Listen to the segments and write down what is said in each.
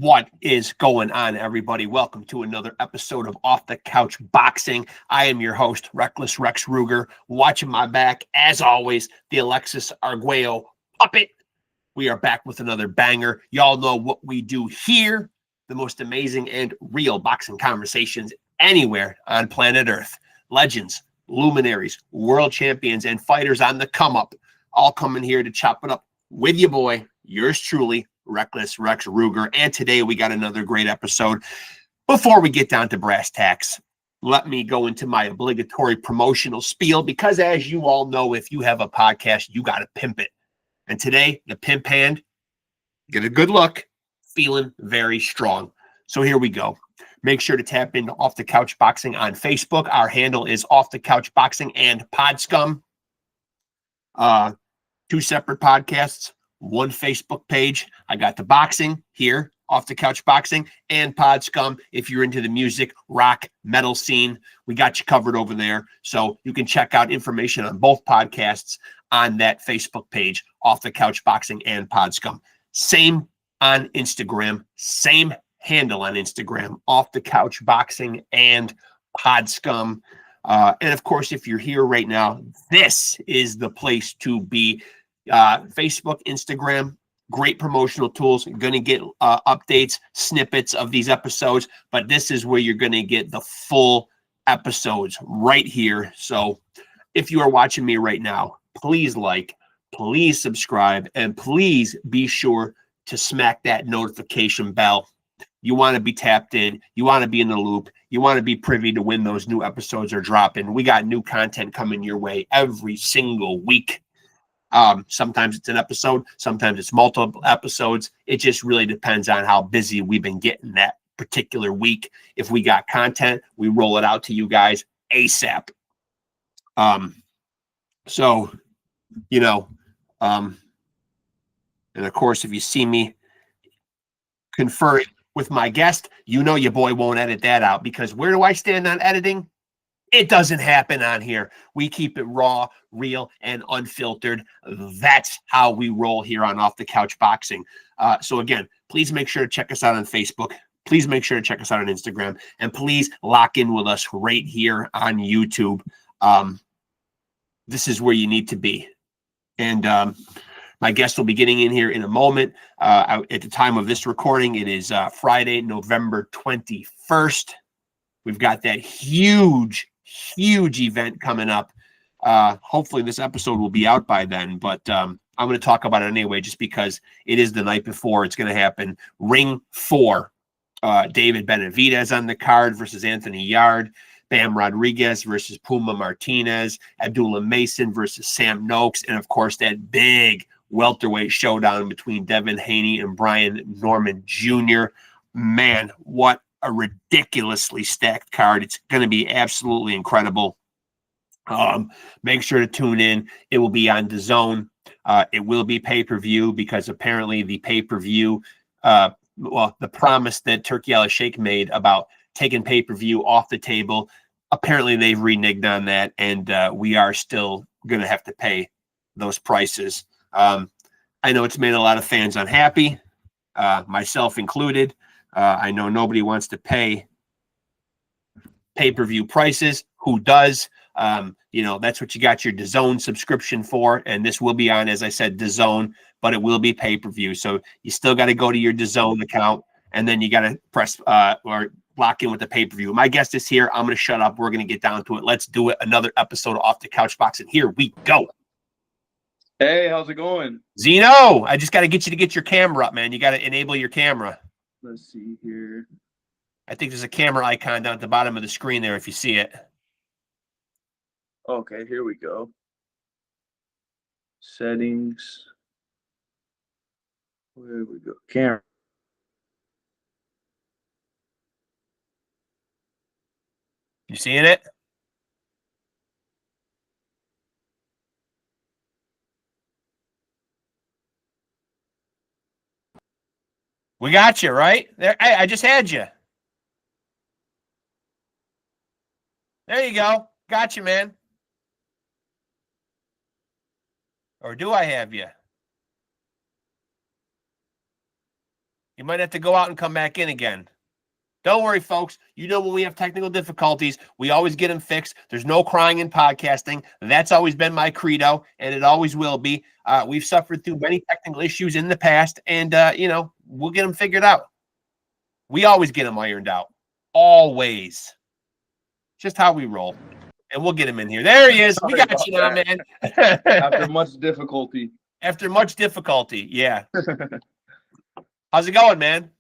What is going on, everybody? Welcome to another episode of Off the Couch Boxing. I am your host, Reckless Rex Ruger. Watching my back, as always, the Alexis Arguello puppet. We are back with another banger. Y'all know what we do here. The most amazing and real boxing conversations anywhere on planet Earth. Legends, luminaries, world champions, and fighters on the come up. All coming here to chop it up with your boy, yours truly, Reckless Rex Ruger. And today we got another great episode. Before we get down to brass tacks, let me go into my obligatory promotional spiel, because as you all know, if you have a podcast, you got to pimp it. And today, the pimp hand, get a good look, feeling very strong. So here we go. Make sure to tap into Off the Couch Boxing on Facebook. Our handle is Off the Couch Boxing and Podscum. Two separate podcasts, one Facebook page. I got the boxing here, Off the Couch Boxing, and Podscum. If you're into the music, rock, metal scene, we got you covered over there. So you can check out information on both podcasts on that Facebook page, Off the Couch Boxing and Podscum. Same on Instagram, same handle on Instagram, Off the Couch Boxing and Podscum. And of course, if you're here right now, this is the place to be. Facebook, Instagram, great promotional tools. You're going to get updates, snippets of these episodes, but this is where you're going to get the full episodes right here. So if you are watching me right now, please like, please subscribe, and please be sure to smack that notification bell. You want to be tapped in. You want to be in the loop. You want to be privy to when those new episodes are dropping. We got new content coming your way every single week. Sometimes it's an episode, sometimes it's multiple episodes. It just really depends on how busy we've been getting that particular week. If we got content, we roll it out to you guys ASAP. So, you know, and of course, if you see me confer with my guest, you know your boy won't edit that out, because where do I stand on editing? It doesn't happen on here. We keep it raw, real, and unfiltered. That's how we roll here on Off the Couch Boxing. So again, please make sure to check us out on Facebook. Please make sure to check us out on Instagram. And please lock in with us right here on YouTube. This is where you need to be. And my guest will be getting in here in a moment. At the time of this recording, it is Friday, November 21st. We've got that huge event coming up. Hopefully this episode will be out by then, but I'm going to talk about it anyway, just because it is the night before. It's going to happen. Ring 4. David Benavidez on the card versus Anthony Yard. Bam Rodriguez versus Puma Martinez. Abdullah Mason versus Sam Noakes. And of course, that big welterweight showdown between Devin Haney and Brian Norman Jr. Man, what a ridiculously stacked card. It's going to be absolutely incredible. Make sure to tune in. It will be on DAZN. It will be pay-per-view, because apparently the pay-per-view, the promise that Turki Al-Sheikh made about taking pay-per-view off the table, apparently they've reneged on that, and we are still going to have to pay those prices. I know it's made a lot of fans unhappy, myself included. I know nobody wants to pay pay-per-view prices. Who does? You know, that's what you got your DAZN subscription for. And this will be on, as I said, DAZN, but it will be pay-per-view. So you still got to go to your DAZN account, and then you got to press or lock in with the pay-per-view. My guest is here. I'm going to shut up. We're going to get down to it. Let's do it. Another episode of Off the Couch Boxing. Here we go. Hey, how's it going? ZENO, I just got to get you to get your camera up, man. You got to enable your camera. Let's see here. I think there's a camera icon down at the bottom of the screen there if you see it. Okay, here we go. Settings. Where we go? Camera. You seeing it? We got you, right? There, I just had you. There you go. Got you, man. Or do I have you? You might have to go out and come back in again. Don't worry, folks. You know, when we have technical difficulties, we always get them fixed. There's no crying in podcasting. That's always been my credo, and it always will be. We've suffered through many technical issues in the past, and, you know, we'll get them figured out. We always get them ironed out. Always. Just how we roll. And we'll get him in here. There he is. We got you now, man. After much difficulty. After much difficulty, yeah. How's it going, man?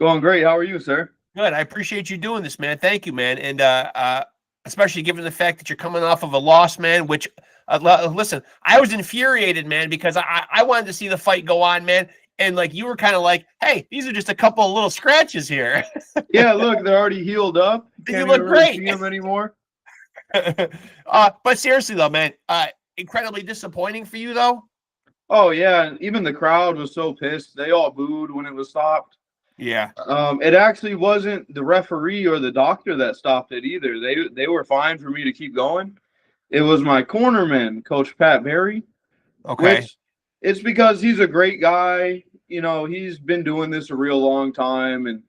Going great. How are you, sir? Good. I appreciate you doing this, man. Thank you, man. And especially given the fact that you're coming off of a loss, man, which, listen, I was infuriated, man, because I wanted to see the fight go on, man. And, like, you were kind of like, hey, these are just a couple of little scratches here. Yeah, look, they're already healed up. You look great. See them anymore. But seriously, though, man, incredibly disappointing for you, though. Oh, yeah. And even the crowd was so pissed. They all booed when it was stopped. Yeah. It actually wasn't the referee or the doctor that stopped it either. They were fine for me to keep going. It was my cornerman, Coach Pat Berry. Okay. Which, it's because he's a great guy. You know, he's been doing this a real long time, and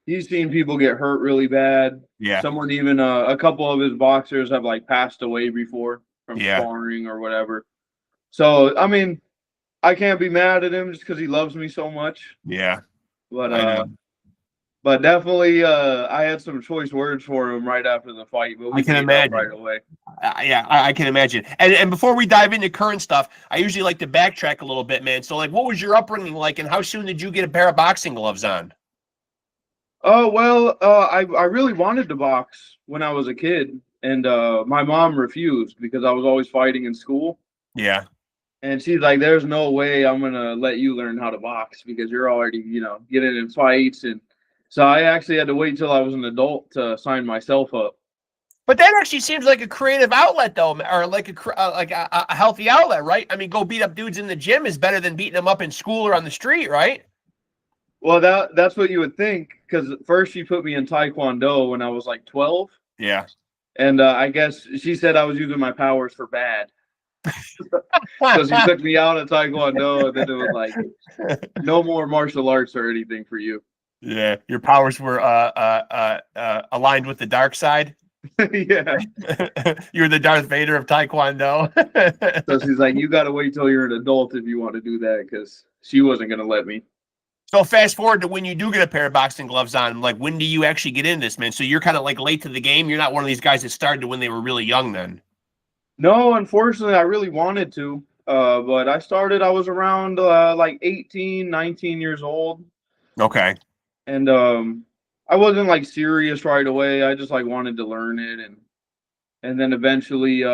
he's seen people get hurt really bad. Yeah. Someone even a couple of his boxers have like passed away before from sparring or whatever. So, I mean, I can't be mad at him just because he loves me so much. Yeah. But definitely, I had some choice words for him right after the fight. But I can imagine right away. Yeah, I can imagine. And before we dive into current stuff, I usually like to backtrack a little bit, man. So, like, what was your upbringing like, and how soon did you get a pair of boxing gloves on? Oh well, I really wanted to box when I was a kid, and my mom refused because I was always fighting in school. Yeah. And she's like, "There's no way I'm gonna let you learn how to box because you're already, getting in fights." And so I actually had to wait till I was an adult to sign myself up. But that actually seems like a creative outlet, though, or like a healthy outlet, right? I mean, go beat up dudes in the gym is better than beating them up in school or on the street, right? Well, that's what you would think, because first she put me in Taekwondo when I was like 12. Yeah. And I guess she said I was using my powers for bad. So she took me out of Taekwondo, and then it was like, no more martial arts or anything for you. Yeah, your powers were aligned with the dark side. Yeah. You're the Darth Vader of Taekwondo. So she's like, you got to wait till you're an adult if you want to do that, because she wasn't going to let me. So fast forward to when you do get a pair of boxing gloves on, like, when do you actually get into this, man? So you're kind of like late to the game. You're not one of these guys that started when they were really young then. No, unfortunately, I really wanted to. But I was around like 18, 19 years old. Okay. And I wasn't like serious right away. I just like wanted to learn it. And then eventually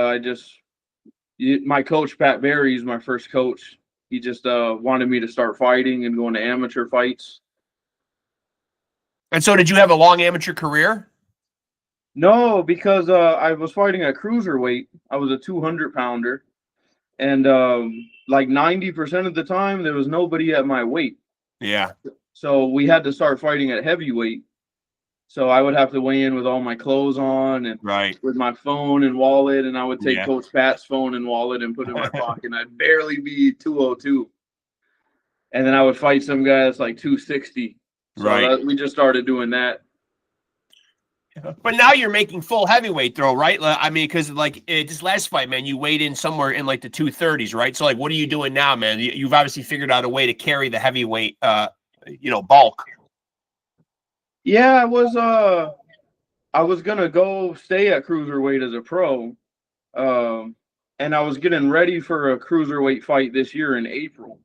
my coach, Pat Berry, is my first coach. He just wanted me to start fighting and going to amateur fights. And so did you have a long amateur career? No, because I was fighting at cruiserweight. I was a 200-pounder. And like 90% of the time, there was nobody at my weight. Yeah. So we had to start fighting at heavyweight. So I would have to weigh in with all my clothes on and with my phone and wallet. And I would take Coach Pat's phone and wallet and put it in my pocket. And I'd barely be 202. And then I would fight some guy that's like 260. So we just started doing that. But now you're making full heavyweight throw, right? I mean, because like this last fight, man, you weighed in somewhere in like the 230s, right? So like, what are you doing now, man? You've obviously figured out a way to carry the heavyweight, bulk. Yeah, I was gonna go stay at cruiserweight as a pro, and I was getting ready for a cruiserweight fight this year in April.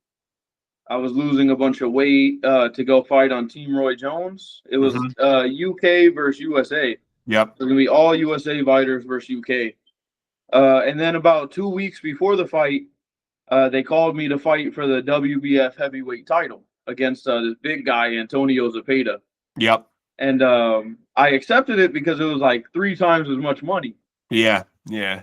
I was losing a bunch of weight to go fight on Team Roy Jones. It was UK versus USA. Yep. It was gonna be all USA fighters versus UK. And then about 2 weeks before the fight, they called me to fight for the WBF heavyweight title against this big guy, Antonio Zepeda. Yep. And I accepted it because it was like 3 times as much money. Yeah. Yeah.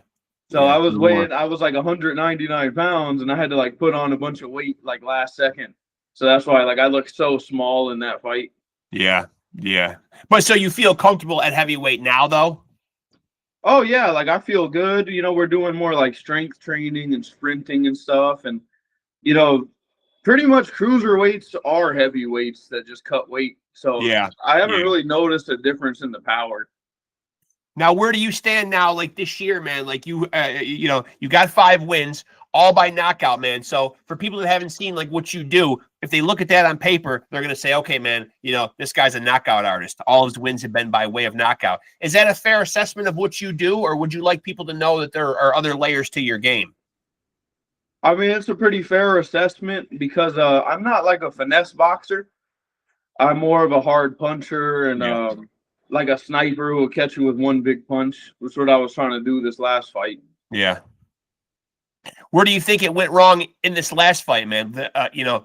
So I was like 199 pounds, and I had to like put on a bunch of weight like last second. So that's why like I looked so small in that fight. Yeah. Yeah. But so you feel comfortable at heavyweight now, though? Oh yeah, like I feel good. We're doing more like strength training and sprinting and stuff, and Pretty much cruiserweights are heavyweights that just cut weight. So Yeah. I haven't Yeah. really noticed a difference in the power. Now, where do you stand now? Like this year, man, like you got 5 wins, all by knockout, man. So for people that haven't seen like what you do, if they look at that on paper, they're going to say, okay, man, this guy's a knockout artist. All his wins have been by way of knockout. Is that a fair assessment of what you do? Or would you like people to know that there are other layers to your game? I mean, it's a pretty fair assessment because I'm not like a finesse boxer. I'm more of a hard puncher and like a sniper who will catch you with one big punch, which is what I was trying to do this last fight. Yeah. Where do you think it went wrong in this last fight, man?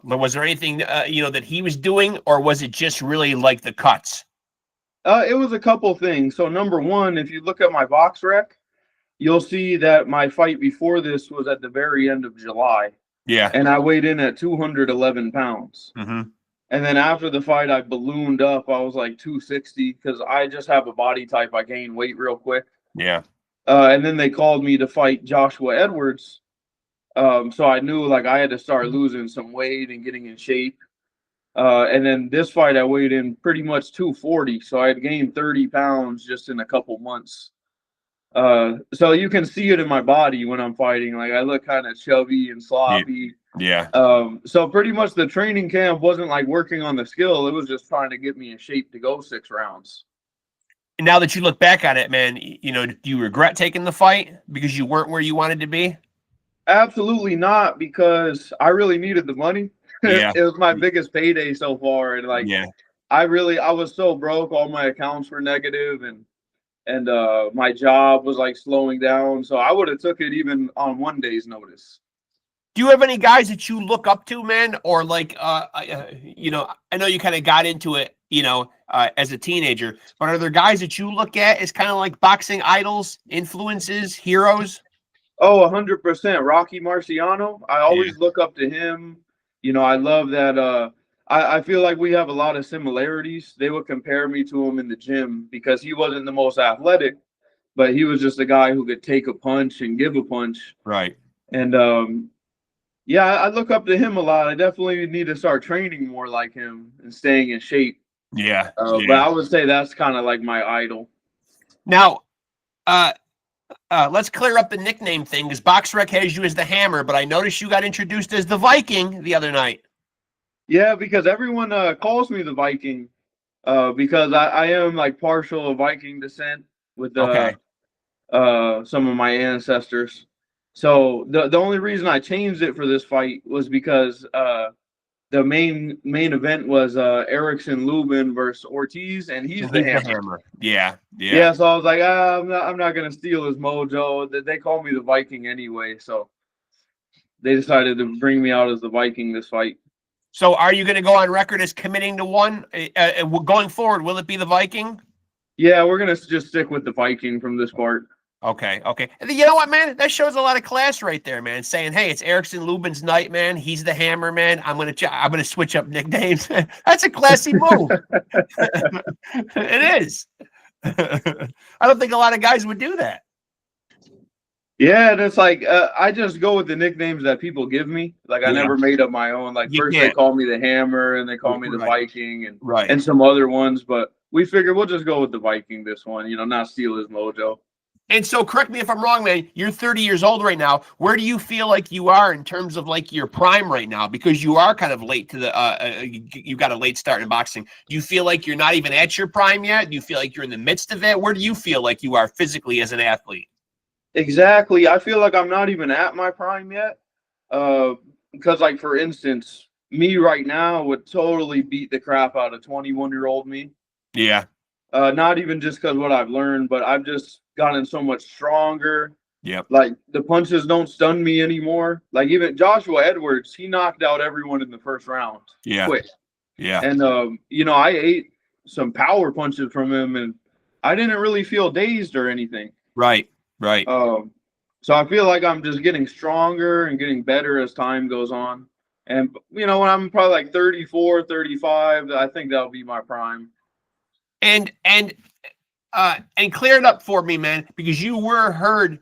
Was there anything, that he was doing, or was it just really like the cuts? It was a couple things. So number one, if you look at my box rec, you'll see that my fight before this was at the very end of July. Yeah. And I weighed in at 211 pounds. Mm-hmm. And then after the fight, I ballooned up. I was like 260 because I just have a body type. I gain weight real quick. Yeah. And then they called me to fight Joshua Edwards. So I knew like I had to start losing some weight and getting in shape. And then this fight, I weighed in pretty much 240. So I had gained 30 pounds just in a couple months. So you can see it in my body when I'm fighting. Like I look kind of chubby and sloppy. Yeah. So pretty much the training camp wasn't like working on the skill. It was just trying to get me in shape to go 6 rounds. And now that you look back at it, man, do you regret taking the fight because you weren't where you wanted to be? Absolutely not, because I really needed the money. Yeah. It was my biggest payday so far. And like, yeah. I was so broke. All my accounts were negative and my job was like slowing down. So I would have took it even on one day's notice. Do you have any guys that you look up to, man? Or like, I know you kind of got into it, as a teenager, but are there guys that you look at as kind of like boxing idols, influences, heroes? Oh, 100%. Rocky Marciano. I always look up to him. I love that. I feel like we have a lot of similarities. They would compare me to him in the gym because he wasn't the most athletic, but he was just a guy who could take a punch and give a punch. Right. And I look up to him a lot. I definitely need to start training more like him and staying in shape. Yeah. But I would say that's kind of like my idol. Now, let's clear up the nickname thing, because BoxRec has you as the Hammer, but I noticed you got introduced as the Viking the other night. Yeah, because everyone calls me the Viking because I am like partial of Viking descent with some of my ancestors. So the only reason I changed it for this fight was because the main event was Erickson Lubin versus Ortiz, and he's the Hammer. Yeah. So I was like, I'm not gonna steal his mojo. They call me the Viking anyway, so they decided to bring me out as the Viking this fight. So are you going to go on record as committing to one going forward? Will it be the Viking? Yeah, we're gonna just stick with the Viking from this part. Okay. And you know what, man? That shows a lot of class right there, man. Saying, hey, it's Erickson Lubin's night, man. He's the Hammer, man. I'm gonna switch up nicknames. That's a classy move. It is. I don't think a lot of guys would do that. Yeah, and it's like I just go with the nicknames that people give me. Like I never made up my own. Like first they call me the Hammer, and they call me the Viking, and some other ones. But we figured we'll just go with the Viking this one. Not steal his mojo. And so, correct me if I'm wrong, man. You're 30 years old right now. Where do you feel like you are in terms of like your prime right now? Because you are kind of late to the. You got a late start in boxing. Do you feel like you're not even at your prime yet? Do you feel like you're in the midst of it? Where do you feel like you are physically as an athlete? Exactly. I feel like I'm not even at my prime yet. Because, like, for instance, me right now would totally beat the crap out of 21-year-old me. Yeah. Not even just because what I've learned, but I've just gotten so much stronger. Yep. Like, the punches don't stun me anymore. Like, even Joshua Edwards, he knocked out everyone in the first round. Yeah. Quick. Yeah. And, I ate some power punches from him, and I didn't really feel dazed or anything. Right. So I feel like I'm just getting stronger and getting better as time goes on. And, when I'm probably like 34, 35, I think that'll be my prime. And clear it up for me, man, because you were heard,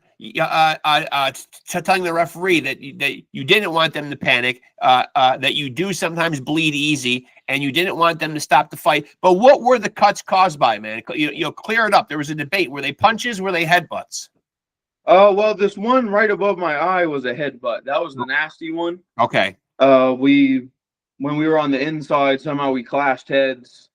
telling the referee that you didn't want them to panic, that you do sometimes bleed easy, and you didn't want them to stop the fight. But what were the cuts caused by, man? Clear it up. There was a debate. Were they punches? Were they headbutts? Well, this one right above my eye was a headbutt. That was the nasty one. Okay. When we were on the inside, somehow we clashed heads,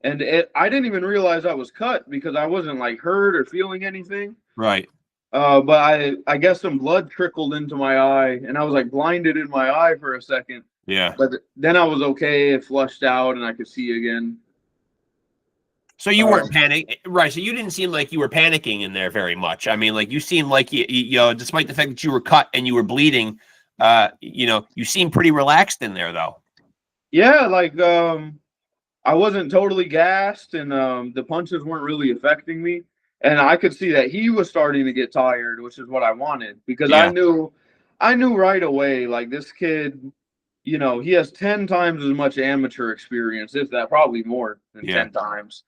and I didn't even realize I was cut because I wasn't like hurt or feeling anything. Right. But I guess some blood trickled into my eye, and I was like blinded in my eye for a second. Yeah. But then I was okay. It flushed out, and I could see again. So you weren't panicking, right? So you didn't seem like you were panicking in there very much. I mean, like you seemed like you know, despite the fact that you were cut and you were bleeding, you know, you seemed pretty relaxed in there, though. Yeah, like I wasn't totally gassed, and the punches weren't really affecting me. And I could see that he was starting to get tired, which is what I wanted, because I knew right away, like this kid, you know, he has 10 times as much amateur experience, if that, probably more than 10 times.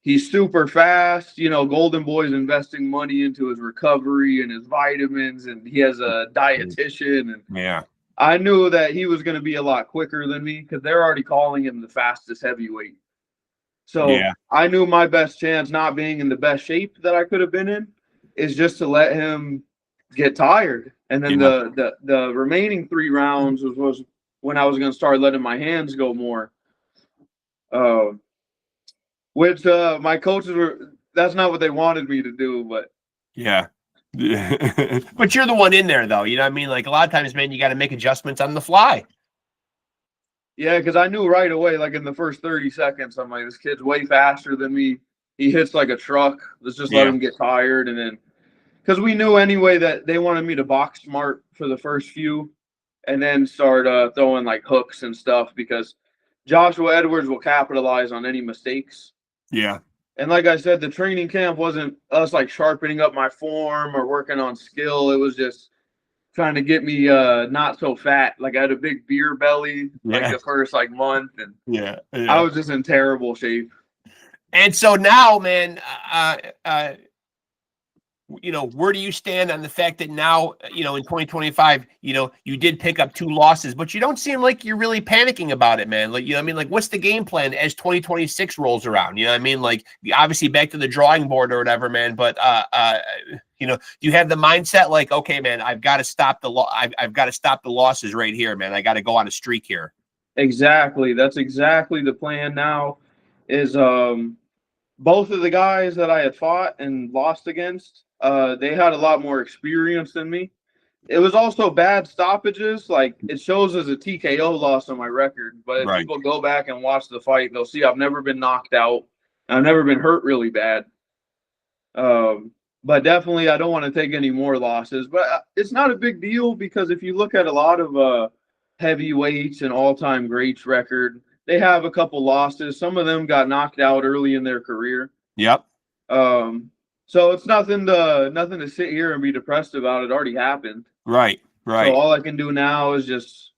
He's super fast, you know, Golden Boy's investing money into his recovery and his vitamins, and he has a dietitian. And I knew that he was going to be a lot quicker than me because they're already calling him the fastest heavyweight. So I knew my best chance, not being in the best shape that I could have been in, is just to let him get tired. And then the remaining 3 rounds was when I was going to start letting my hands go more. Which my coaches that's not what they wanted me to do, but but you're the one in there, though. You know what I mean? Like a lot of times, man, you got to make adjustments on the fly. Yeah, because I knew right away, like in the first 30 seconds, I'm like, this kid's way faster than me. He hits like a truck. Let's just let him get tired. And then, because we knew anyway that they wanted me to box smart for the first few and then start throwing like hooks and stuff, because Joshua Edwards will capitalize on any mistakes. Yeah. And like I said, the training camp wasn't us like sharpening up my form or working on skill. It was just trying to get me not so fat. Like I had a big beer belly like the first like month, and I was just in terrible shape. And so now, man, you know, where do you stand on the fact that now, you know, in 2025, you know, you did pick up 2 losses, but you don't seem like you're really panicking about it, man. Like, you know what I mean? Like, what's the game plan as 2026 rolls around? You know what I mean? Like, obviously back to the drawing board or whatever, man. But, you know, do you have the mindset like, okay, man, I've got to stop I've got to stop the losses right here, man. I got to go on a streak here. Exactly. That's exactly the plan now. Is both of the guys that I had fought and lost against, they had a lot more experience than me. It was also bad stoppages. Like, it shows as a TKO loss on my record, but if people go back and watch the fight, they'll see I've never been knocked out. I've never been hurt really bad. But definitely I don't want to take any more losses. But it's not a big deal, because if you look at a lot of heavyweights and all-time greats record, they have a couple losses. Some of them got knocked out early in their career. Yep. So it's nothing to sit here and be depressed about. It already happened. Right. So all I can do now is just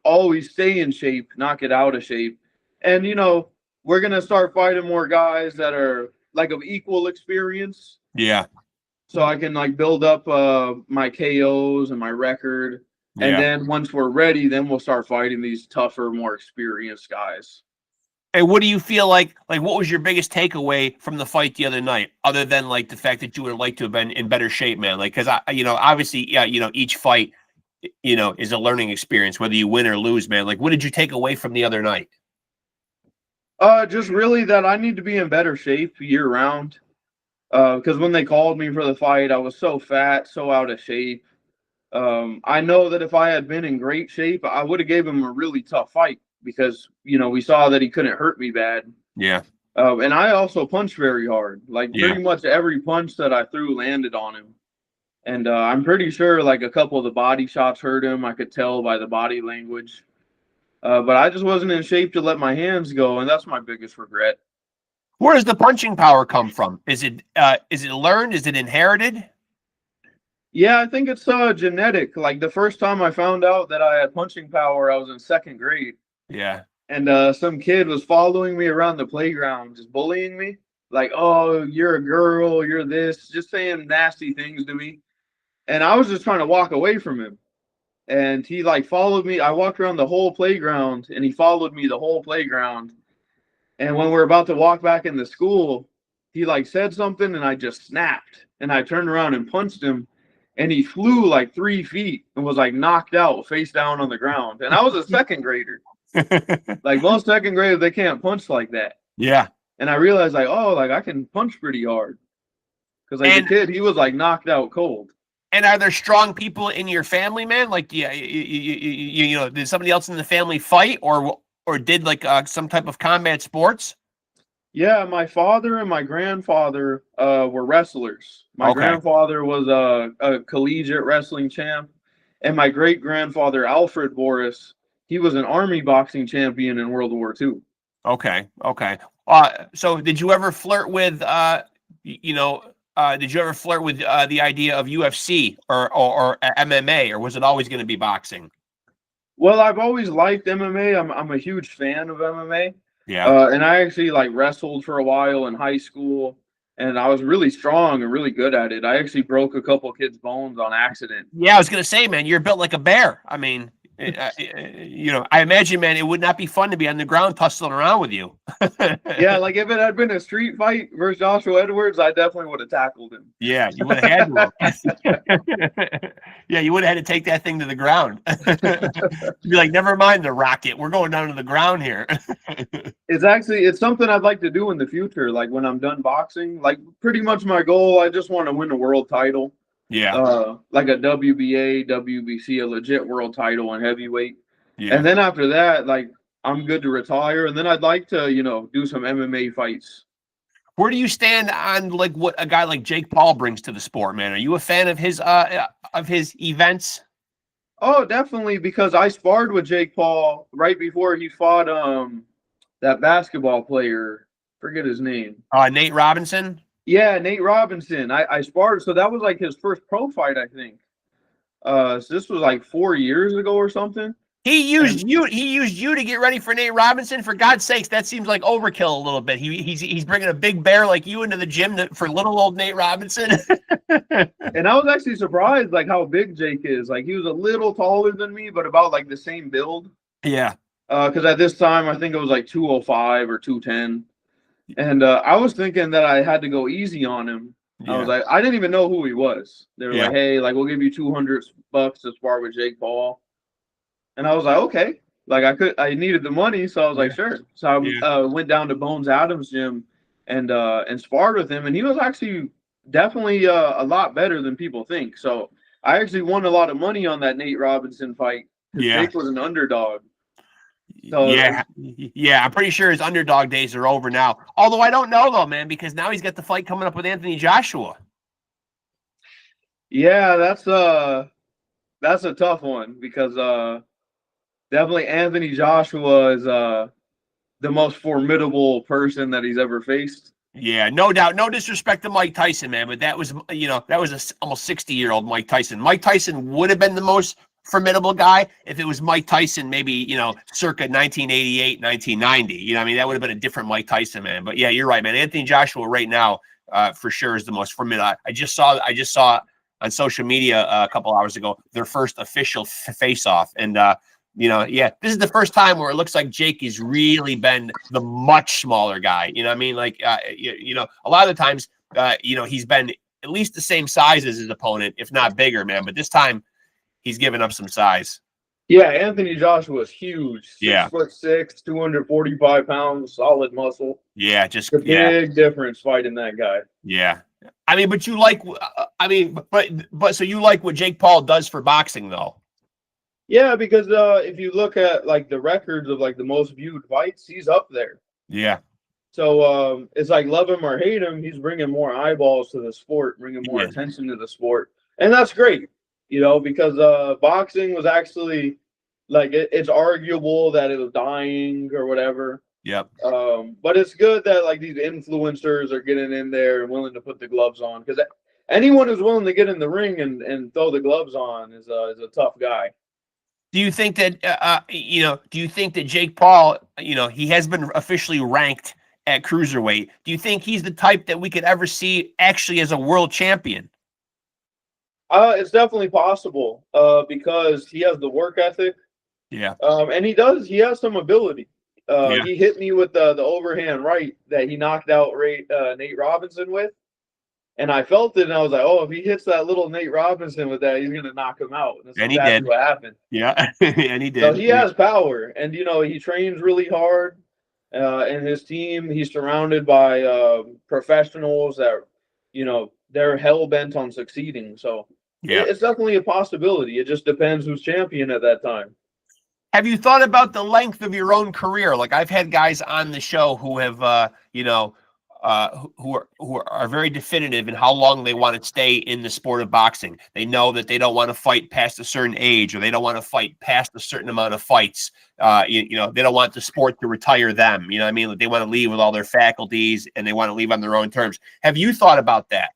always stay in shape, not get out of shape. And, you know, we're going to start fighting more guys that are like of equal experience. Yeah. So I can like build up my KOs and my record. And then once we're ready, then we'll start fighting these tougher, more experienced guys. And what do you feel like what was your biggest takeaway from the fight the other night, other than like the fact that you would have liked to have been in better shape, man? Like, because you know, obviously, you know, each fight, you know, is a learning experience, whether you win or lose, man. Like, what did you take away from the other night? Just really that I need to be in better shape year round. Because when they called me for the fight, I was so fat, so out of shape. I know that if I had been in great shape, I would have gave him a really tough fight, because, you know, we saw that he couldn't hurt me bad. Yeah. And I also punched very hard. Like pretty much every punch that I threw landed on him. And I'm pretty sure like a couple of the body shots hurt him. I could tell by the body language. But I just wasn't in shape to let my hands go, and that's my biggest regret. Where does the punching power come from? Is it learned? Is it inherited? Yeah, I think it's genetic. Like the first time I found out that I had punching power, I was in 2nd grade. Yeah. And some kid was following me around the playground, just bullying me. like, oh, you're a girl, you're this, just saying nasty things to me. And I was just trying to walk away from him. And he like followed me. I walked around the whole playground and he followed me the whole playground. And when we're about to walk back into school, he like said something and I just snapped. And I turned around and punched him. And he flew like 3 feet and was like knocked out face down on the ground. And I was a second grader. Like most second graders, they can't punch like that. Yeah. And I realized like, oh, like I can punch pretty hard. Because like the kid, he was like knocked out cold. And are there strong people in your family, man? Like, yeah, you know, did somebody else in the family fight or did like some type of combat sports? Yeah, my father and my grandfather were wrestlers. My grandfather was a collegiate wrestling champ, and my great grandfather Alfred VOORIS, he was an army boxing champion in World War II. Okay. So did you ever flirt with did you ever flirt with the idea of UFC or MMA, or was it always going to be boxing? Well, I've always liked MMA. I'm a huge fan of MMA. Yeah. And I actually like wrestled for a while in high school, and I was really strong and really good at it. I actually broke a couple kids' bones on accident. Yeah, I was gonna say, man, you're built like a bear. I mean, you know, I imagine, man, it would not be fun to be on the ground tussling around with you. Yeah, like if it had been a street fight versus Joshua Edwards, I definitely would have tackled him. Yeah, you would have had to. Yeah, you would have had to take that thing to the ground. Be like, never mind the rocket. We're going down to the ground here. It's something I'd like to do in the future. Like when I'm done boxing, like pretty much my goal, I just want to win a world title. Yeah. Like a WBA, WBC, a legit world title in heavyweight. Yeah. And then after that, like I'm good to retire. And then I'd like to, you know, do some MMA fights. Where do you stand on like what a guy like Jake Paul brings to the sport, man? Are you a fan of his events? Oh, definitely, because I sparred with Jake Paul right before he fought that basketball player. Forget his name. Nate Robinson. Yeah, Nate Robinson. I sparred, so that was like his first pro fight, I think. So this was like 4 years ago or something. He used you to get ready for Nate Robinson. For God's sakes, that seems like overkill a little bit. He's bringing a big bear like you into the gym for little old Nate Robinson. And I was actually surprised like how big Jake is. Like he was a little taller than me, but about like the same build. Yeah. Because at this time I think it was like 205 or 210. And I was thinking that I had to go easy on him. Yeah. I was like, I didn't even know who he was. They were like, hey, like we'll give you $200 to spar with Jake Paul. And I was like, okay. Like I needed the money, so I was like, sure. So I went down to Bones Adams' gym and sparred with him, and he was actually definitely a lot better than people think. So I actually won a lot of money on that Nate Robinson fight. Jake was an underdog. So I'm pretty sure his underdog days are over now. Although I don't know though, man, because now he's got the fight coming up with Anthony Joshua. Yeah, that's a tough one because definitely Anthony Joshua is the most formidable person that he's ever faced. Yeah, no doubt. No disrespect to Mike Tyson, man, but that was almost 60-year-old Mike Tyson. Mike Tyson would have been the most formidable guy if it was Mike Tyson, maybe, circa 1988, 1990. I mean, that would have been a different Mike Tyson, man. But yeah, you're right, man. Anthony Joshua right now, for sure, is the most formidable. I just saw on social media a couple hours ago their first official face-off, and this is the first time where it looks like Jake has really been the much smaller guy. You know what I mean? Like, a lot of the times, he's been at least the same size as his opponent, if not bigger, man. But this time, he's given up some size. Yeah, Anthony Joshua is huge. 6'6", 245 pounds, solid muscle. Yeah, just a big difference fighting that guy. Yeah, I mean, but you like, so you like what Jake Paul does for boxing, though. Yeah, because if you look at like the records of like the most viewed fights, he's up there. Yeah. So it's like love him or hate him, he's bringing more eyeballs to the sport, bringing more attention to the sport, and that's great. Because boxing was actually like it's arguable that it was dying or whatever. Yep. But it's good that like these influencers are getting in there and willing to put the gloves on, because anyone who's willing to get in the ring and throw the gloves on is a tough guy. Do you think that do you think that Jake Paul, he has been officially ranked at cruiserweight. Do you think he's the type that we could ever see actually as a world champion? It's definitely possible because he has the work ethic. Yeah. And he has some ability. Yeah. He hit me with the overhand right that he knocked out Nate Robinson with. And I felt it, and I was like, oh, if he hits that little Nate Robinson with that, he's going to knock him out. And that's he exactly did. what happened. Yeah, and he did. So he has power. And, he trains really hard. And his team, he's surrounded by professionals that, they're hell-bent on succeeding. So it's definitely a possibility. It just depends who's champion at that time. Have you thought about the length of your own career? Like I've had guys on the show who have, who are very definitive in how long they want to stay in the sport of boxing. They know that they don't want to fight past a certain age, or they don't want to fight past a certain amount of fights. They don't want the sport to retire them. You know what I mean? Like they want to leave with all their faculties, and they want to leave on their own terms. Have you thought about that?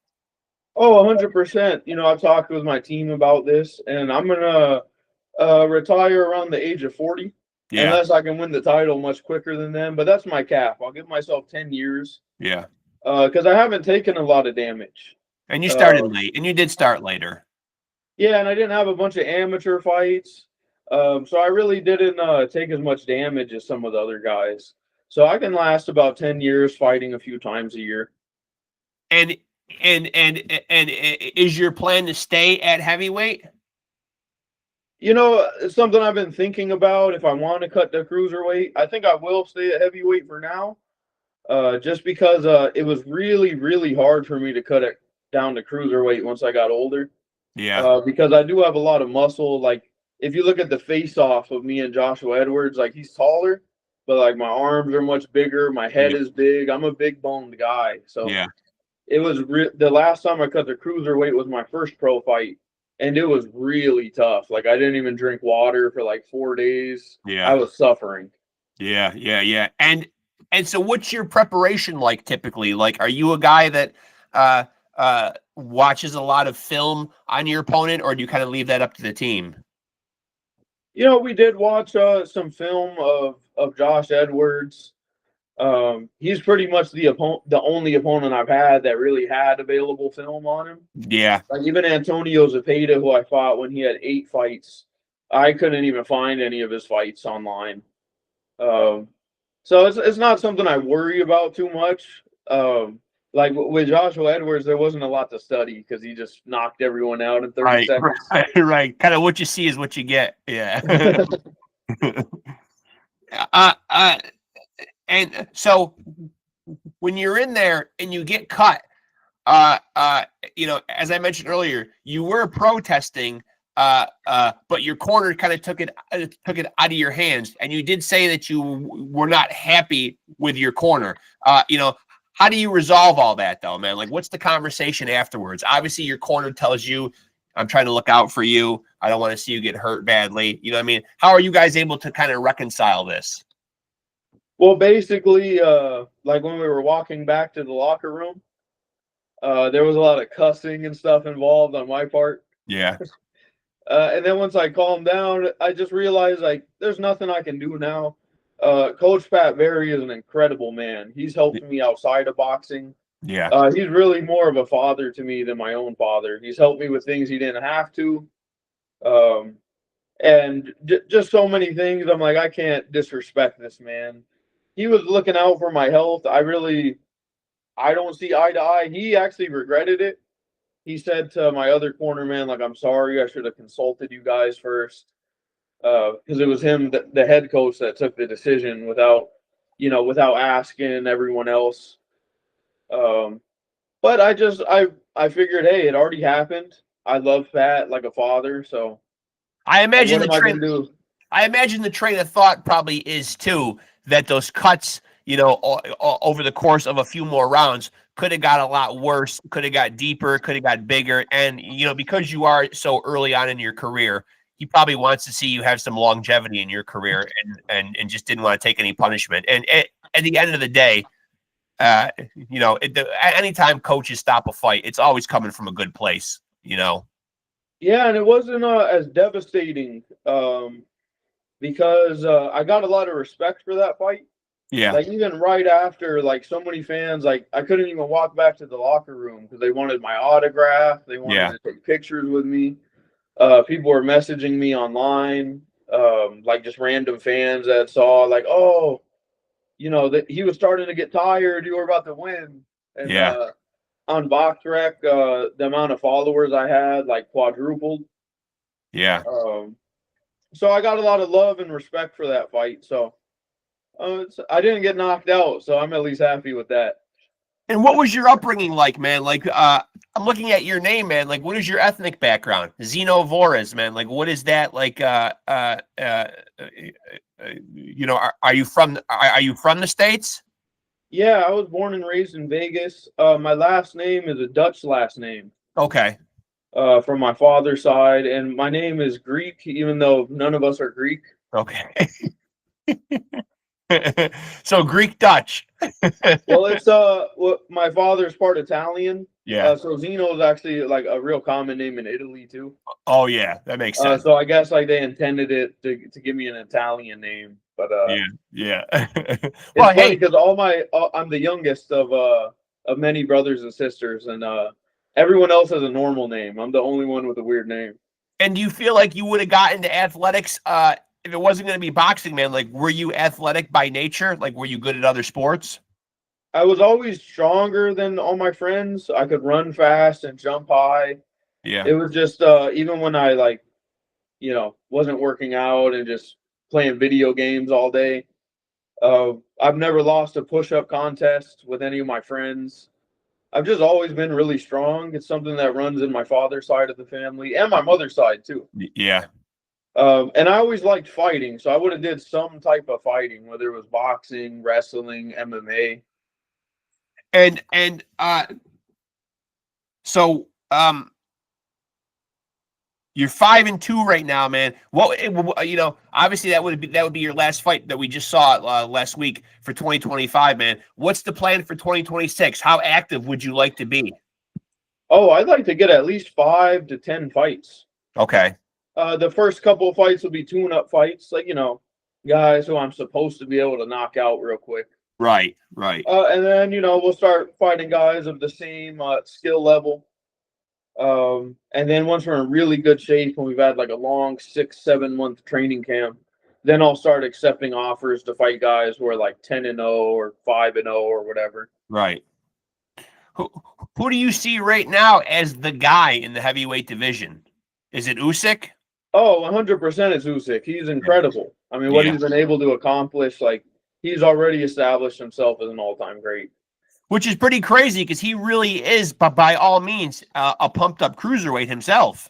Oh, 100%. I've talked with my team about this, and I'm gonna retire around the age of 40, unless I can win the title much quicker than them. But that's my cap. I'll give myself 10 years. Yeah. Because I haven't taken a lot of damage. And you started late, and you did start later. Yeah, and I didn't have a bunch of amateur fights. So I really didn't take as much damage as some of the other guys. So I can last about 10 years fighting a few times a year. And is your plan to stay at heavyweight? It's something I've been thinking about. If I want to cut to cruiserweight, I think I will stay at heavyweight for now. Just because it was really, really hard for me to cut it down to cruiserweight once I got older. Yeah. Because I do have a lot of muscle. Like, if you look at the face-off of me and Joshua Edwards, like, he's taller, but, like, my arms are much bigger. My head is big. I'm a big-boned guy. So it was the last time I cut the cruiserweight was my first pro fight, and it was really tough. Like, I didn't even drink water for, like, 4 days. Yeah. I was suffering. Yeah. And so what's your preparation like typically? Like, are you a guy that watches a lot of film on your opponent, or do you kind of leave that up to the team? We did watch some film of Josh Edwards. He's pretty much the only opponent I've had that really had available film on him. Yeah. Like even Antonio Zepeda, who I fought when he had 8 fights, I couldn't even find any of his fights online. So it's not something I worry about too much. Like with Joshua Edwards, there wasn't a lot to study because he just knocked everyone out in 30 seconds. Right. Kind of what you see is what you get. Yeah. And so when you're in there and you get cut, as I mentioned earlier, you were protesting, but your corner kind of took it out of your hands, and you did say that you were not happy with your corner. How do you resolve all that, though, man? Like, what's the conversation afterwards? Obviously, your corner tells you, I'm trying to look out for you. I don't want to see you get hurt badly. You know what I mean? How are you guys able to kind of reconcile this? Well, basically, like when we were walking back to the locker room, there was a lot of cussing and stuff involved on my part. Yeah. And then once I calmed down, I just realized, like, there's nothing I can do now. Coach Pat Berry is an incredible man. He's helped me outside of boxing. Yeah. He's really more of a father to me than my own father. He's helped me with things he didn't have to. And just so many things. I'm like, I can't disrespect this man. He was looking out for my health. I don't see eye to eye. He actually regretted it. He said to my other corner man, like, I'm sorry, I should have consulted you guys first. Because it was him, the head coach, that took the decision without asking everyone else. But I figured, hey, it already happened. I love Pat like a father, so I imagine I imagine the train of thought probably is too that those cuts, over the course of a few more rounds could have got a lot worse, could have got deeper, could have got bigger, and because you are so early on in your career, he probably wants to see you have some longevity in your career, and just didn't want to take any punishment. And at the end of the day, anytime coaches stop a fight, it's always coming from a good place, Yeah, and it wasn't as devastating because I got a lot of respect for that fight. Yeah. Like even right after, like so many fans, like I couldn't even walk back to the locker room because they wanted my autograph. They wanted Yeah. to take pictures with me. People were messaging me online, like just random fans that saw, like, oh, that he was starting to get tired. You were about to win, and Yeah. on BoxRec, the amount of followers I had like quadrupled. Yeah. So I got a lot of love and respect for that fight. So I didn't get knocked out, so I'm at least happy with that. And what was your upbringing like, man? Like, I'm looking at your name, man. Like, what is your ethnic background? ZENO VOORIS, man. Like, what is that? Like, are you from the States? Yeah, I was born and raised in Vegas. My last name is a Dutch last name. Okay. From my father's side, and my name is Greek, even though none of us are Greek. Okay. So Greek Dutch. Well, it's my father's part Italian. Yeah. So Zeno is actually like a real common name in Italy too. Oh yeah, that makes sense. So I guess like they intended it to give me an Italian name, but yeah. Well, hey, because I'm the youngest of many brothers and sisters, and everyone else has a normal name. I'm the only one with a weird name. And do you feel like you would have gotten into athletics if it wasn't going to be boxing, man? Like, were you athletic by nature? Like, were you good at other sports? I was always stronger than all my friends. I could run fast and jump high. Yeah. It was just even when I wasn't working out and just playing video games all day. I've never lost a push-up contest with any of my friends. I've just always been really strong. It's something that runs in my father's side of the family and my mother's side too. Yeah. And I always liked fighting, so I would have did some type of fighting, whether it was boxing, wrestling, MMA. And so you're 5-2 right now, man. Obviously that would be your last fight that we just saw last week for 2025, man. What's the plan for 2026? How active would you like to be? Oh, I'd like to get at least 5 to 10 fights. Okay. The first couple of fights will be tune-up fights, like guys who I'm supposed to be able to knock out real quick. Right. And then we'll start fighting guys of the same skill level. And then once we're in really good shape and we've had like a long 6-7 month training camp, then I'll start accepting offers to fight guys who are like 10-0 or 5-0 or whatever. Right. Who do you see right now as the guy in the heavyweight division? Is it Usyk? Oh, 100% it's Usyk. He's incredible. I mean, what he's been able to accomplish, like he's already established himself as an all-time great. Which is pretty crazy because he really is, but by all means, a pumped-up cruiserweight himself.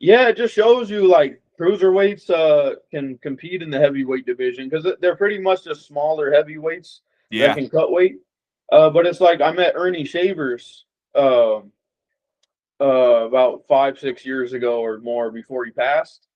Yeah, it just shows you like cruiserweights can compete in the heavyweight division because they're pretty much just smaller heavyweights that can cut weight. But it's like I met Ernie Shavers about 5-6 years ago or more before he passed,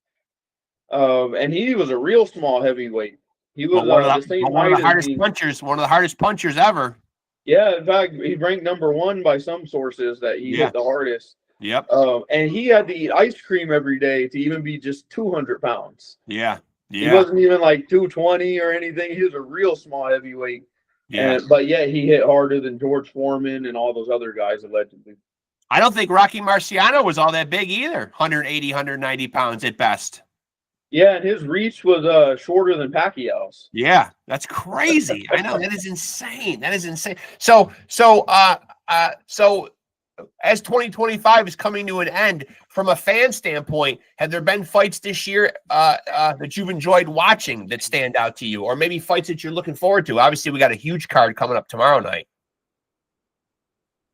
and he was a real small heavyweight. He was the same height as me. One of the hardest punchers ever. Yeah, in fact, he ranked #1 by some sources that he hit the hardest. Yep. And he had to eat ice cream every day to even be just 200 pounds. Yeah. He wasn't even like 220 or anything. He was a real small heavyweight. Yeah. But yeah, he hit harder than George Foreman and all those other guys allegedly. I don't think Rocky Marciano was all that big either. 180, 190 pounds at best. Yeah, and his reach was shorter than Pacquiao's. Yeah, that's crazy. I know, that is insane. That is insane. So as 2025 is coming to an end, from a fan standpoint, have there been fights this year that you've enjoyed watching that stand out to you, or maybe fights that you're looking forward to? Obviously, we got a huge card coming up tomorrow night.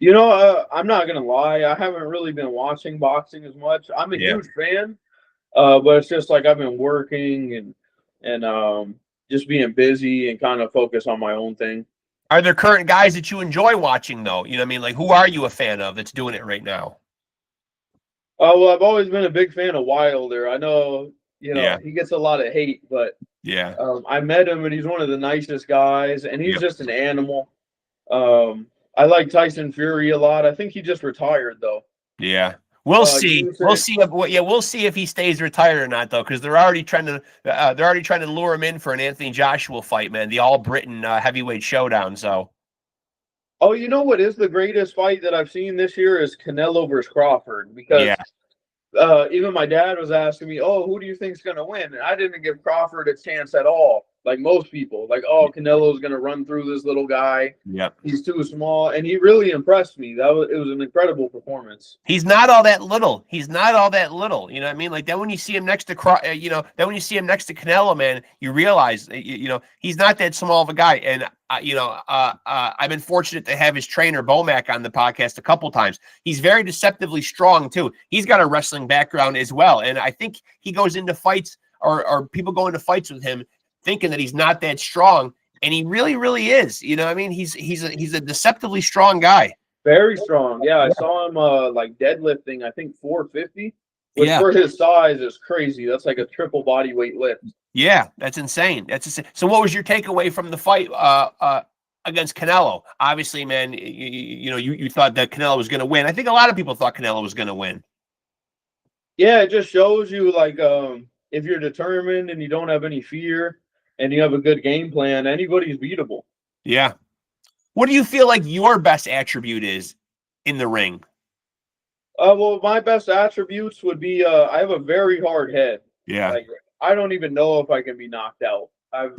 I'm not gonna lie, I haven't really been watching boxing as much. I'm a huge fan, but it's just like I've been working and just being busy and kind of focus on my own thing. Are there current guys that you enjoy watching, though? You know what I mean? Like, who are you a fan of that's doing it right now? Well, I've always been a big fan of Wilder. I know, he gets a lot of hate, but I met him and he's one of the nicest guys, and he's just an animal. I like Tyson Fury a lot. I think he just retired, though. Yeah. We'll see. We'll Usyk. see. We'll see if he stays retired or not, though, because they're already trying to lure him in for an Anthony Joshua fight, man. The All Britain heavyweight showdown. So. Oh, you know what is the greatest fight that I've seen this year is Canelo versus Crawford, because even my dad was asking me, "Oh, who do you think's gonna win?" And I didn't give Crawford a chance at all. Like most people, like, "Oh, Canelo's gonna run through this little guy. Yep. He's too small," and he really impressed me. It was an incredible performance. He's not all that little. He's not all that little. You know what I mean? Like then when you see him next to Canelo, man, you realize, he's not that small of a guy. And I've been fortunate to have his trainer Bomac on the podcast a couple times. He's very deceptively strong too. He's got a wrestling background as well, and I think he goes into fights or people go into fights with him thinking that he's not that strong, and he really, really is. You know what I mean? He's a deceptively strong guy. Very strong. Yeah, I saw him like deadlifting, I think 450, which for his size is crazy. That's like a triple body weight lift. Yeah, that's insane. So what was your takeaway from the fight against Canelo? Obviously, man, you thought that Canelo was going to win. I think a lot of people thought Canelo was going to win. Yeah, it just shows you, like, if you're determined and you don't have any fear and you have a good game plan, anybody's beatable. Yeah. What do you feel like your best attribute is in the ring? Well, my best attributes would be I have a very hard head. Yeah. Like, I don't even know if I can be knocked out. I've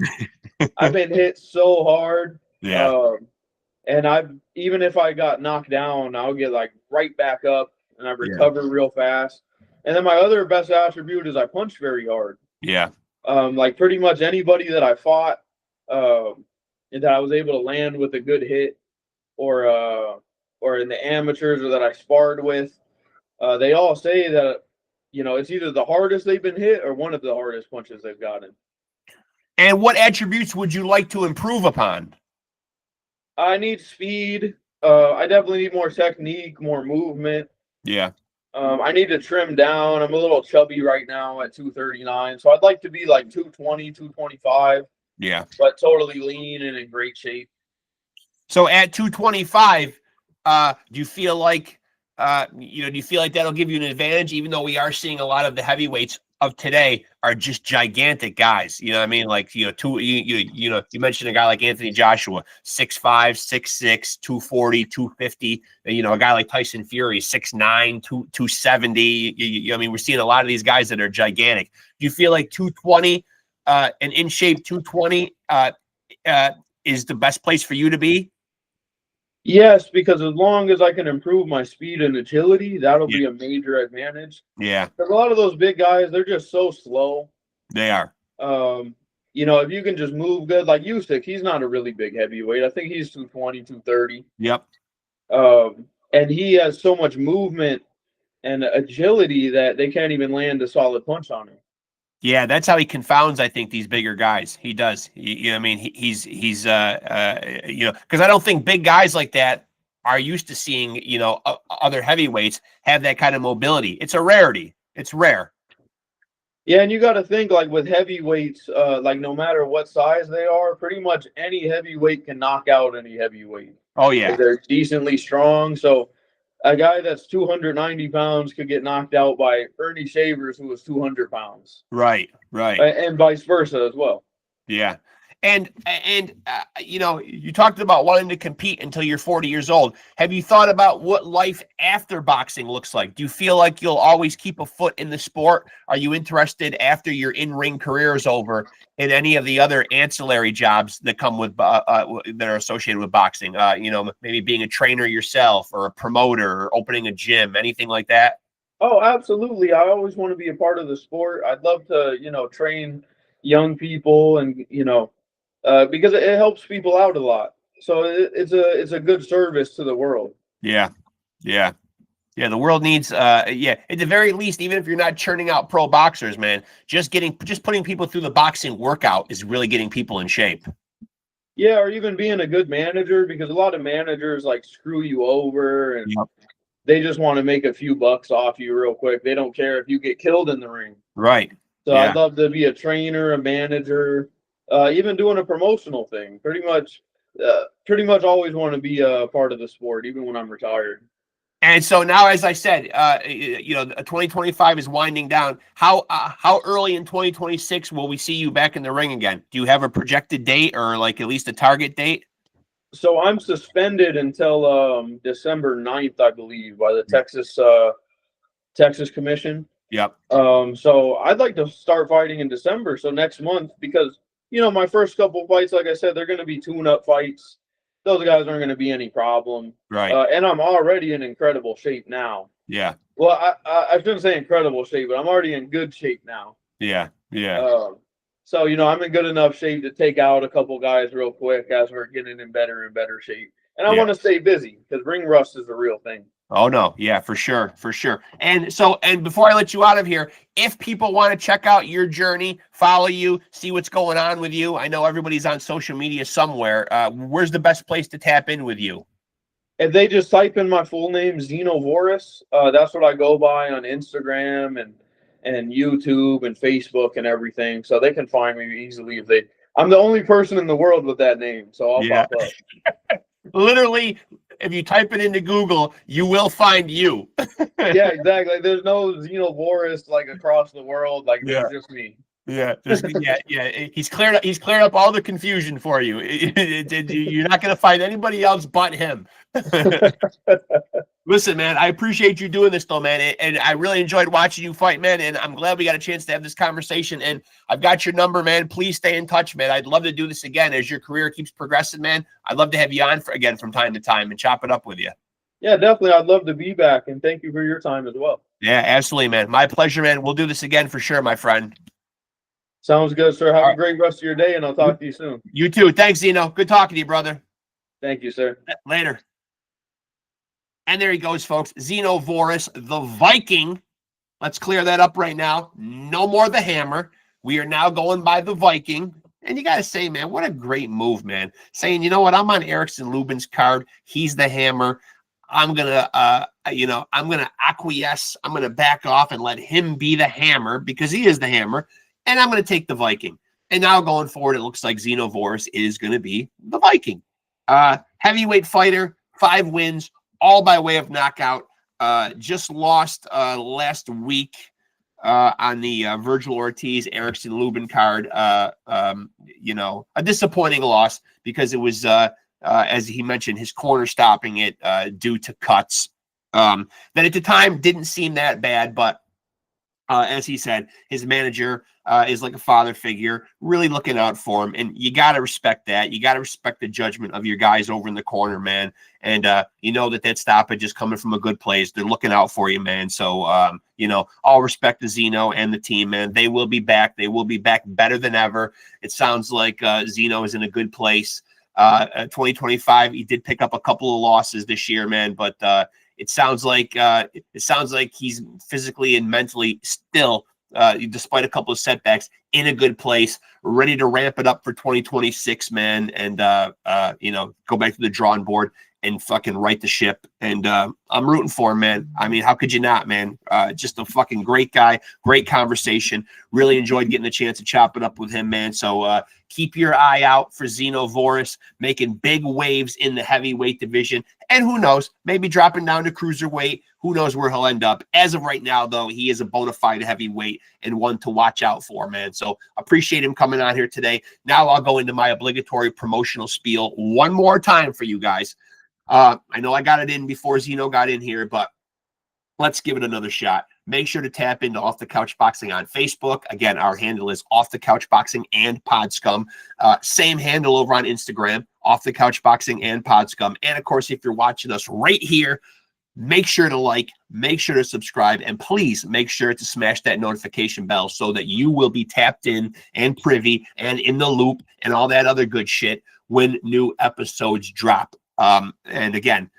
been hit so hard. Yeah. And even if I got knocked down, I'll get like right back up and I recover real fast. And then my other best attribute is I punch very hard. Yeah. Like pretty much anybody that I fought, and that I was able to land with a good hit, or in the amateurs, or that I sparred with, they all say that, it's either the hardest they've been hit or one of the hardest punches they've gotten. And what attributes would you like to improve upon? I need speed. I definitely need more technique, more movement. Yeah. I need to trim down. I'm a little chubby right now at 239, so I'd like to be like 220, 225. Yeah. But totally lean and in great shape. So at 225, do you feel like that'll give you an advantage, even though we are seeing a lot of the heavyweights of today are just gigantic guys? You know what I mean? Like, you mentioned a guy like Anthony Joshua, 6'5", 6'6", 240, 250. A guy like Tyson Fury, 6'9", 270. I mean, we're seeing a lot of these guys that are gigantic. Do you feel like 220, an in shape 220, is the best place for you to be? Yes, because as long as I can improve my speed and agility, that'll be a major advantage. Yeah. Because a lot of those big guys, they're just so slow. They are. If you can just move good, like Usyk, he's not a really big heavyweight. I think he's 220, 230. Yep. And he has so much movement and agility that they can't even land a solid punch on him. Yeah, that's how he confounds, I think, these bigger guys. He does. He's because I don't think big guys like that are used to seeing, other heavyweights have that kind of mobility. It's a rarity. It's rare. Yeah, and you got to think, like, with heavyweights, like, no matter what size they are, pretty much any heavyweight can knock out any heavyweight. Oh, yeah. They're decently strong. So a guy that's 290 pounds could get knocked out by Ernie Shavers, who was 200 pounds. Right. And vice versa as well. Yeah. And you talked about wanting to compete until you're 40 years old. Have you thought about what life after boxing looks like? Do you feel like you'll always keep a foot in the sport? Are you interested, after your in-ring career is over, in any of the other ancillary jobs that come with that are associated with boxing? Maybe being a trainer yourself, or a promoter, or opening a gym, anything like that? Oh, absolutely. I always want to be a part of the sport. I'd love to, train young people, and, because it helps people out a lot. So it's a good service to the world. Yeah. The world needs, at the very least, even if you're not churning out pro boxers, man, just putting people through the boxing workout is really getting people in shape. Yeah, or even being a good manager, because a lot of managers like screw you over, and they just want to make a few bucks off you real quick. They don't care if you get killed in the ring. Right. So I'd love to be a trainer, a manager, even doing a promotional thing. Pretty much always want to be a part of the sport, even when I'm retired. And so now, as I said, 2025 is winding down. How early in 2026 will we see you back in the ring again? Do you have a projected date or like at least a target date? So I'm suspended until December 9th, I believe, by the Texas Commission. Yep. So I'd like to start fighting in December, so next month, because my first couple fights, like I said, they're going to be tune-up fights. Those guys aren't going to be any problem. Right. And I'm already in incredible shape now. Yeah. Well, I shouldn't say incredible shape, but I'm already in good shape now. Yeah. Yeah. So I'm in good enough shape to take out a couple guys real quick as we're getting in better and better shape. And I want to stay busy because ring rust is a real thing. Oh no, yeah, for sure, for sure. And before I let you out of here, if people want to check out your journey, follow you, see what's going on with you, I know everybody's on social media somewhere. Where's the best place to tap in with you? If they just type in my full name, ZENO VOORIS, that's what I go by on Instagram and YouTube and Facebook and everything. So they can find me easily I'm the only person in the world with that name, so I'll pop up. Literally, if you type it into Google, you will find you. Yeah, exactly. There's no ZENO VOORIS like across the world. Like it's just me. Yeah, He's cleared up all the confusion for you. You're not going to find anybody else but him. Listen, man, I appreciate you doing this, though, man, and I really enjoyed watching you fight, man, and I'm glad we got a chance to have this conversation, and I've got your number, man. Please stay in touch, man. I'd love to do this again as your career keeps progressing, man. I'd love to have you on again from time to time and chop it up with you. Yeah, definitely. I'd love to be back, and thank you for your time as well. Yeah, absolutely, man. My pleasure, man. We'll do this again for sure, my friend. Sounds good, sir. Have a great rest of your day, and I'll talk to you soon. You too. Thanks, Zeno. Good talking to you, brother. Thank you, sir. Later. And there he goes, folks. ZENO VOORIS, the Viking. Let's clear that up right now. No more the Hammer. We are now going by the Viking. And you got to say, man, what a great move, man. Saying, you know what? I'm on Erickson Lubin's card. He's the Hammer. I'm going to, I'm going to acquiesce. I'm going to back off and let him be the Hammer because he is the Hammer. And I'm going to take the Viking. And now going forward, it looks like ZENO VOORIS is going to be the Viking. Heavyweight fighter, 5 wins, all by way of knockout. Just lost last week on the Virgil Ortiz, Erickson Lubin card. A disappointing loss because it was, as he mentioned, his corner stopping it due to cuts. That at the time didn't seem that bad, but as he said, his manager is like a father figure, really looking out for him. And you got to respect that. You got to respect the judgment of your guys over in the corner, man. And you know that stoppage is coming from a good place. They're looking out for you, man. So, all respect to Zeno and the team, man. They will be back. They will be back better than ever. It sounds like Zeno is in a good place. 2025, he did pick up a couple of losses this year, man, but it sounds like he's physically and mentally still, despite a couple of setbacks, in a good place, ready to ramp it up for 2026, man, and go back to the drawing board and fucking right the ship. And I'm rooting for him, man. I mean, how could you not, man? Just a fucking great guy, great conversation. Really enjoyed getting the chance to chop it up with him, man. So keep your eye out for ZENO VOORIS making big waves in the heavyweight division. And who knows, maybe dropping down to cruiserweight. Who knows where he'll end up. As of right now, though, he is a bona fide heavyweight and one to watch out for, man. So appreciate him coming on here today. Now I'll go into my obligatory promotional spiel one more time for you guys. I know I got it in before Zeno got in here, but let's give it another shot. Make sure to tap into Off the Couch Boxing on Facebook. Again, our handle is Off the Couch Boxing and Pod Scum. Same handle over on Instagram, Off the Couch Boxing and Pod Scum. And of course, if you're watching us right here, make sure to like, make sure to subscribe, and please make sure to smash that notification bell so that you will be tapped in and privy and in the loop and all that other good shit when new episodes drop. And again,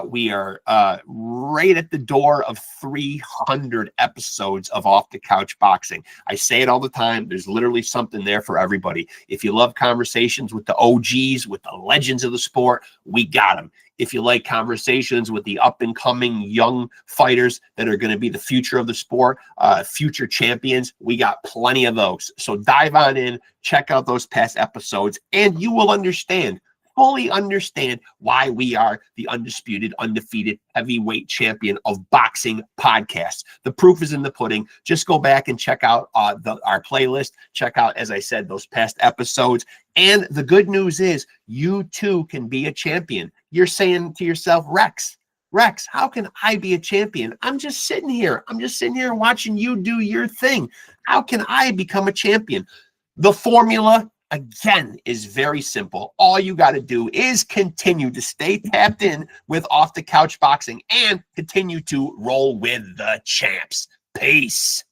we are right at the door of 300 episodes of Off the Couch Boxing. I say it all the time. There's literally something there for everybody. If you love conversations with the OGs, with the legends of the sport, we got them. If you like conversations with the up-and-coming young fighters that are going to be the future of the sport, future champions, we got plenty of those. So dive on in, check out those past episodes, and you will understand fully understand why we are the undisputed, undefeated heavyweight champion of boxing podcasts. The proof is in the pudding. Just go back and check out our playlist. Check out, as I said, those past episodes. And the good news is you too can be a champion. You're saying to yourself, Rexx, how can I be a champion? I'm just sitting here. I'm just sitting here watching you do your thing. How can I become a champion? The formula, again, is very simple. All you got to do is continue to stay tapped in with Off the Couch Boxing and continue to roll with the champs. Peace.